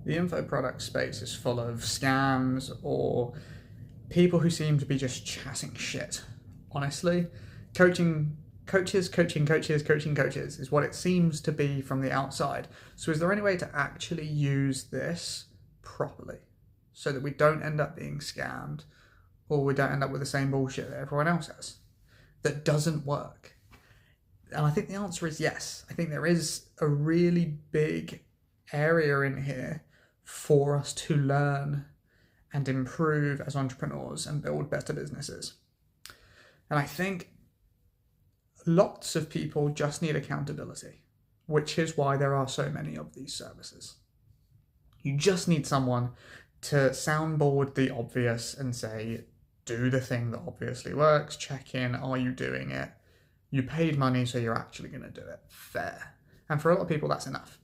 The info product space is full of scams or people who seem to be just chatting shit. Honestly, coaches is what it seems to be from the outside. So is there any way to actually use this properly so that we don't end up being scammed or we don't end up with the same bullshit that everyone else has that doesn't work? And I think the answer is yes. I think there is a really big area in here for us to learn and improve as entrepreneurs and build better businesses. And I think lots of people just need accountability, which is why there are so many of these services. You just need someone to soundboard the obvious and say, do the thing that obviously works, check in, are you doing it? You paid money, so you're actually going to do it. Fair. And for a lot of people, that's enough.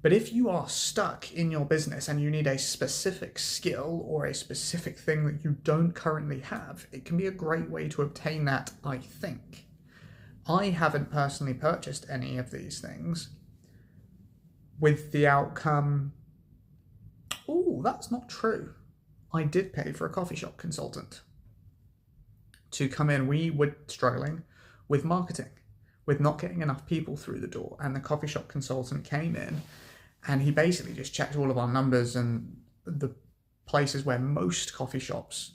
But if you are stuck in your business and you need a specific skill or a specific thing that you don't currently have, it can be a great way to obtain that, I think. I haven't personally purchased any of these things with the outcome, oh, that's not true. I did pay for a coffee shop consultant to come in. We were struggling with marketing, with not getting enough people through the door. And the coffee shop consultant came in and he basically just checked all of our numbers and the places where most coffee shops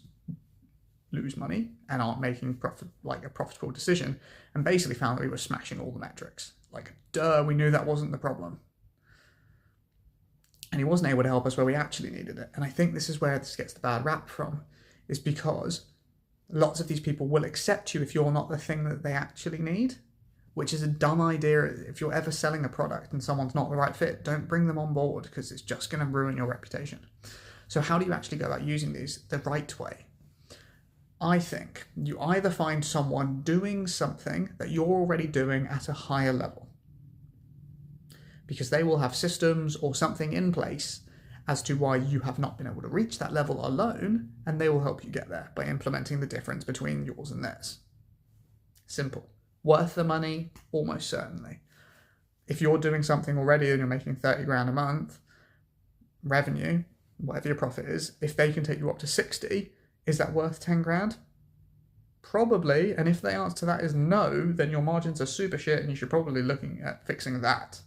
lose money and aren't making profit, like a profitable decision, and basically found that we were smashing all the metrics. Like, duh, we knew that wasn't the problem. And he wasn't able to help us where we actually needed it. And I think this is where this gets the bad rap from, is because lots of these people will accept you if you're not the thing that they actually need, which is a dumb idea. If you're ever selling a product and someone's not the right fit, don't bring them on board because it's just going to ruin your reputation. So how do you actually go about using these the right way? I think you either find someone doing something that you're already doing at a higher level, because they will have systems or something in place as to why you have not been able to reach that level alone, and they will help you get there by implementing the difference between yours and theirs. Simple. Worth the money? Almost certainly. If you're doing something already and you're making 30 grand a month revenue, whatever your profit is, if they can take you up to 60, is that worth 10 grand? Probably. And if the answer to that is no, then your margins are super shit and you should probably be looking at fixing that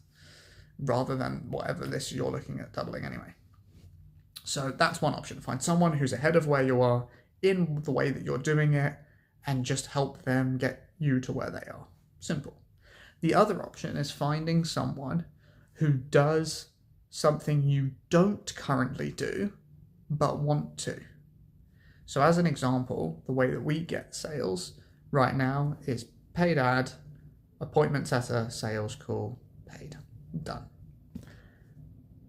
rather than whatever this you're looking at doubling anyway. So that's one option. Find someone who's ahead of where you are in the way that you're doing it and just help them get you to where they are. Simple. The other option is finding someone who does something you don't currently do but want to. So as an example, the way that we get sales right now is paid ad, appointment setter, sales call, paid, done.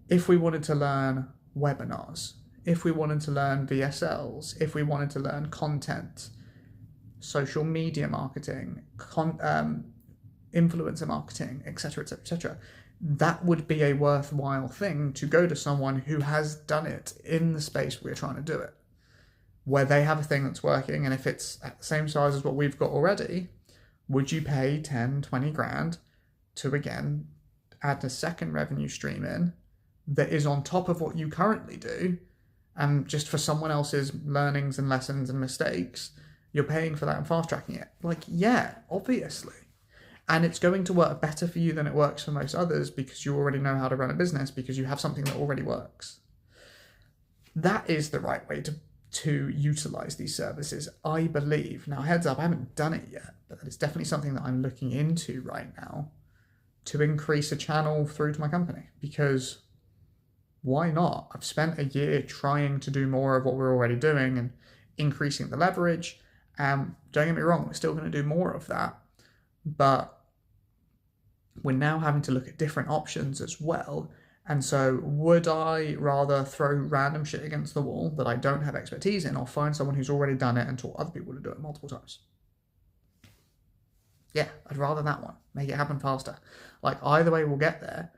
If we wanted to learn webinars, if we wanted to learn VSLs, if we wanted to learn content, social media marketing, influencer marketing, etc., etc., etc., that would be a worthwhile thing to go to someone who has done it in the space we're trying to do it, where they have a thing that's working, and if it's at the same size as what we've got already, would you pay 10, 20 grand to, again, add a second revenue stream in that is on top of what you currently do, and just for someone else's learnings and lessons and mistakes, you're paying for that and fast-tracking it? Like, yeah, obviously. And it's going to work better for you than it works for most others because you already know how to run a business, because you have something that already works. That is the right way to utilize these services, I believe. Now, heads up, I haven't done it yet, but it's definitely something that I'm looking into right now to increase a channel through to my company, because why not? I've spent a year trying to do more of what we're already doing and increasing the leverage. Don't get me wrong, we're still going to do more of that, but we're now having to look at different options as well. And so would I rather throw random shit against the wall that I don't have expertise in, or find someone who's already done it and taught other people to do it multiple times? Yeah, I'd rather that one. Make it happen faster. Like, either way, we'll get there.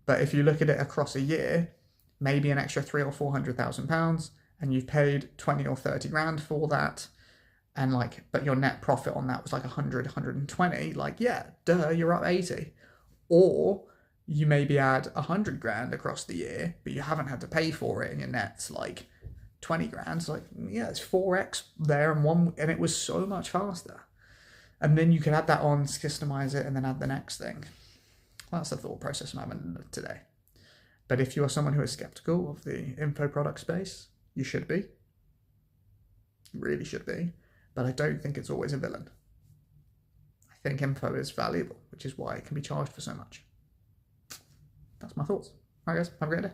But if you look at it across a year, maybe an extra £300,000 or £400,000, and you've paid 20 or 30 grand for that, and but your net profit on that was like 100, 120, like, yeah, duh, you're up 80. Or you maybe add 100 grand across the year, but you haven't had to pay for it, and your net's like 20 grand. It's like, yeah, it's 4x there and it was so much faster. And then you can add that on, systemize it, and then add the next thing. That's the thought process I'm having today. But if you are someone who is skeptical of the info product space, you should be. You really should be. But I don't think it's always a villain. I think info is valuable, which is why it can be charged for so much. That's my thoughts. All right, guys, have a great day.